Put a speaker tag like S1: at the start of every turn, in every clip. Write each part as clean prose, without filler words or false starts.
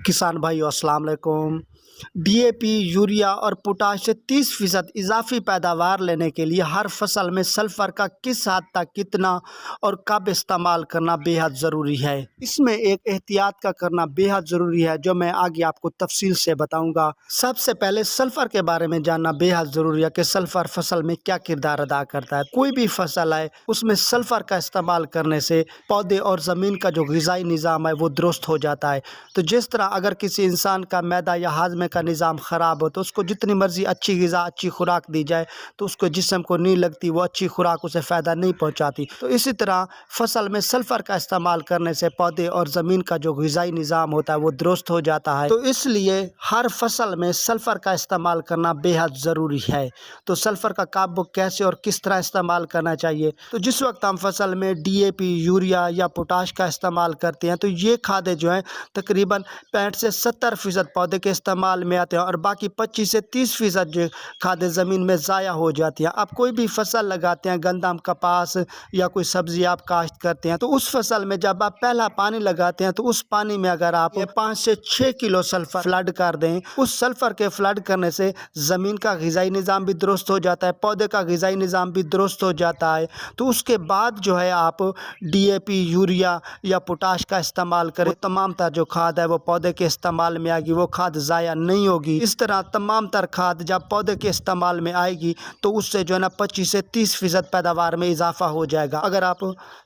S1: किसान भाइयों अस्सलाम वालेकुम। डीएपी, यूरिया और पोटाश से 30% इजाफी पैदावार लेने के लिए हर फसल में सल्फर का किस हद तक, कितना और कब इस्तेमाल करना बेहद ज़रूरी है। इसमें एक एहतियात का करना बेहद ज़रूरी है जो मैं आगे आपको तफसील से बताऊंगा। सबसे पहले सल्फर के बारे में जानना बेहद ज़रूरी है कि सल्फर फसल में क्या किरदार अदा करता है। कोई भी फसल है उसमें सल्फर का इस्तेमाल करने से पौधे और ज़मीन का जो ग़िज़ाई निज़ाम है वो दुरुस्त हो जाता है। तो जिस तरह अगर किसी इंसान का मैदा या हाजमे का निज़ाम ख़राब हो तो उसको जितनी मर्ज़ी अच्छी ग़िज़ा, अच्छी खुराक दी जाए तो उसको जिस्म को नहीं लगती, वो अच्छी खुराक उसे फ़ायदा नहीं पहुंचाती। तो इसी तरह फसल में सल्फ़र का इस्तेमाल करने से पौधे और ज़मीन का जो ग़िज़ाई निज़ाम होता है वो दुरुस्त हो जाता है। तो इसलिए हर फसल में सल्फ़र का इस्तेमाल करना बेहद ज़रूरी है। तो सल्फ़र का कब, कैसे और किस तरह इस्तेमाल करना चाहिए। तो जिस वक्त हम फसल में डीएपी, यूरिया या पोटाश का इस्तेमाल करते हैं तो ये खादें जो हैं तकरीबन 65 से 70% पौधे के इस्तेमाल में आते हैं और बाकी 25 से 30% जो खादें ज़मीन में ज़ाया हो जाती हैं। आप कोई भी फसल लगाते हैं, गंदम, कपास या कोई सब्ज़ी आप काश्त करते हैं तो उस फसल में जब आप पहला पानी लगाते हैं तो उस पानी में अगर आप 5 से 6 किलो सल्फ़र फ्लड कर दें, उस सल्फ़र के फ्लड करने से ज़मीन का ग़िज़ाई निज़ाम भी दुरुस्त हो जाता है, पौधे का ग़िज़ाई निज़ाम भी दुरुस्त हो जाता है। तो उसके बाद जो है आप डीएपी, यूरिया या पोटाश का इस्तेमाल करें। तमाम तर जो खाद है वो पौधे के इस्तेमाल में आएगी, वो खाद ज़ाया नहीं होगी। इस तरह तमाम तर खाद जब पौधे के इस्तेमाल में आएगी तो उससे जो है ना 25 से 30% पैदावार में इजाफा हो जाएगा। अगर आप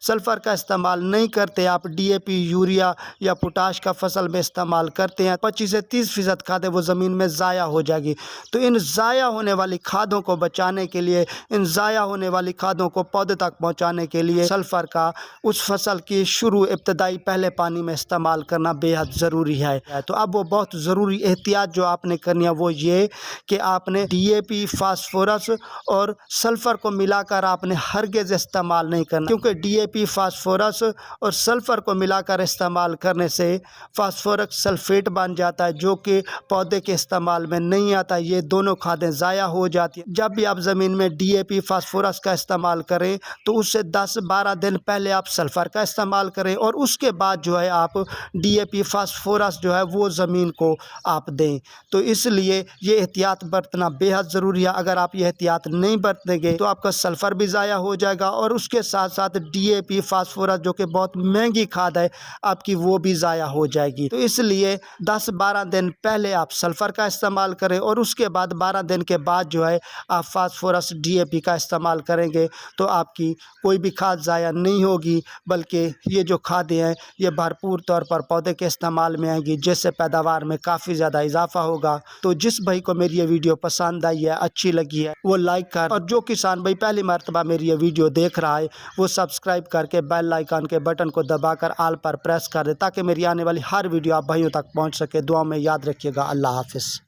S1: सल्फ़र का इस्तेमाल नहीं करते, आप डीएपी, यूरिया या पोटाश का फसल में इस्तेमाल करते हैं, 25 से 30% खादें वो ज़मीन में ज़ाया हो जाएगी। तो इन ज़ाया होने वाली खादों को बचाने के लिए, इन ज़ाया होने वाली खादों को पौधे तक पहुँचाने के लिए सल्फ़र का उस फसल की शुरू इब्तदाई पहले पानी में इस्तेमाल करना बेहद ज़रूरी है। तो अब वो बहुत ज़रूरी एहतियात जो आपने करनी है वो ये कि आपने डीएपी, फास्फोरस और सल्फ़र को मिलाकर आपने हरगिज़ इस्तेमाल नहीं करना, क्योंकि डीएपी, फास्फोरस और सल्फ़र को मिलाकर इस्तेमाल करने से फास्फोरस सल्फ़ेट बन जाता है जो कि पौधे के इस्तेमाल में नहीं आता। ये दोनों खादें ज़ाया हो जाती हैं। जब भी आप ज़मीन में डीएपी, फास्फोरस का इस्तेमाल करें तो उससे 10-12 दिन पहले आप सल्फ़र का इस्तेमाल करें और उसके बाद जो है आप डीएपी, फास्फोरस जो है वो ज़मीन को आप दें। तो इसलिए ये एहतियात बरतना बेहद ज़रूरी है। अगर आप ये एहतियात नहीं बरतेंगे तो आपका सल्फ़र भी ज़ाया हो जाएगा और उसके साथ साथ डीएपी, फास्फोरस जो कि बहुत महंगी खाद है आपकी, वो भी ज़ाया हो जाएगी। तो इसलिए 10-12 दिन पहले आप सल्फ़र का इस्तेमाल करें और उसके बाद 12 दिन के बाद जो है आप फास्फोरस, डीएपी का इस्तेमाल करेंगे तो आपकी कोई भी खाद ज़ाया नहीं होगी, बल्कि ये जो खादें हैं ये भरपूर तौर पर पौधे के इस्तेमाल में आएंगी, जिससे पैदावार में काफ़ी ज़्यादा इजाफा होगा। तो जिस भाई को मेरी ये वीडियो पसंद आई है, अच्छी लगी है, वो लाइक कर, और जो किसान भाई पहली मर्तबा मेरी ये वीडियो देख रहा है वो सब्सक्राइब करके बेल आइकन के बटन को दबाकर आल पर प्रेस कर दे ताकि मेरी आने वाली हर वीडियो आप भाइयों तक पहुँच सके। दुआ में याद रखिएगा। अल्लाह हाफिज़।